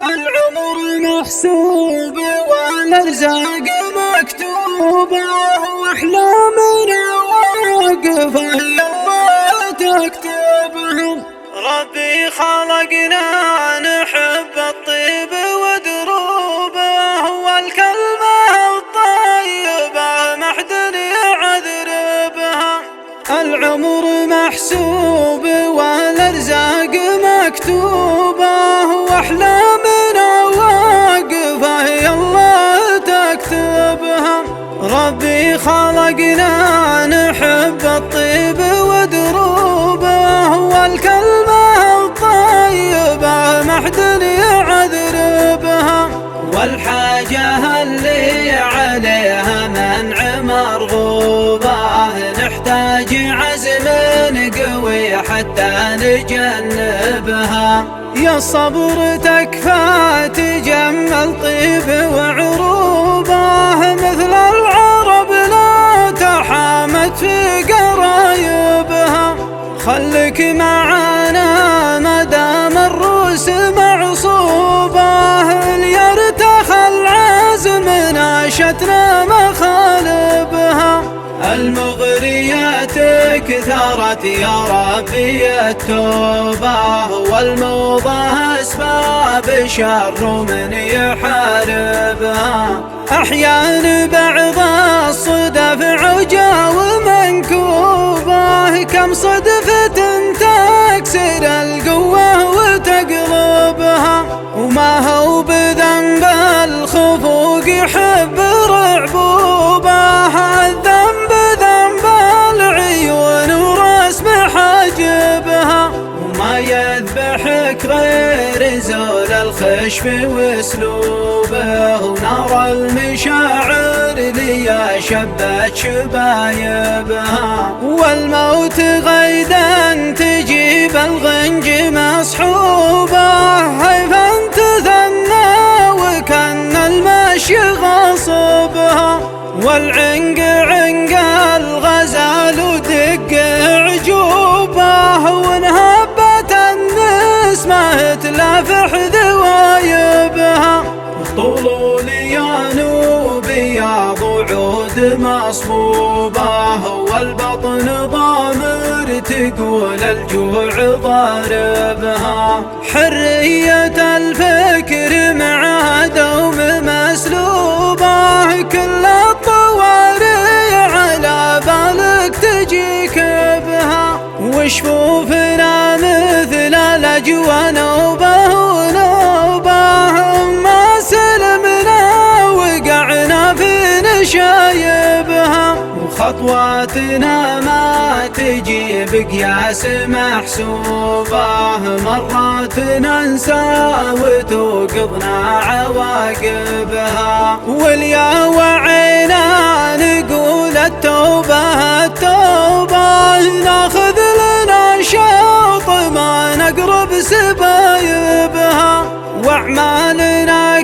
العمر محسوب والارزاق مكتوبة، واحلامنا واقفة يلا تكتبهم. ربي خلقنا نحب الطيب ودروبه، والكلمة الطيبة ما حد يعذر بها. العمر محسوب والارزاق مكتوبة، واحلامنا واقفة يلا تكتبها. ربي خلقنا نحب الطيب ودروبه، والكلمة الطيبة ما حد يعذر بها. والحاجة اللي عليها منع مرغوبة، نحتاج عزم قوي حتى نجنبها. يا الصبر تكفى تجمل طيب وعروبه، مثل العرب لا تحامت في قرايبها. خلك معانا ما دام الروس معصوبه، ليرتخى العزم ناشتنا مخالبها. المغريات كثرت يا ربي التوبة، والموضة أسباب شر من يحاربها. أحيان بعض الصدف عجا ومنكوبة، كم صدفة تكسر القوة وتقلبها. وما هو بذنب الخفوق يحب رعبوبة، الذنب ذنب العيون ورسم حاجبها. وما يذبحك غير زول الخشب واسلوبه، ونار المشاعر ليا شبت شبايبها. والموت غيدا تجيب الغنج مصحوبه، هيفا تثنى وكان المشي غصبها. والعنق عنق الغزال ودق عجوبه، وانهبت النسمة تلافح ذوايبها. طول يا بياض وعود مصبوبة، والبطن ضامر تقول الجوع ضاربها. حرية الفكر مع دوم مسلوبة، كل الطوارئ على بالك تجيك بها. وشفوفنا مثل الأجوى نوبة ونوبة، ما سلمنا وقعنا في نشايبها. وخطواتنا ما تجي بقياس محسوبة، مرات ننسى وتوقظنا عواقبها. واليا وعينا نقول التوبة التوبة، ناخذ لنا شوط ما نقرب سبايبها. واعمالنا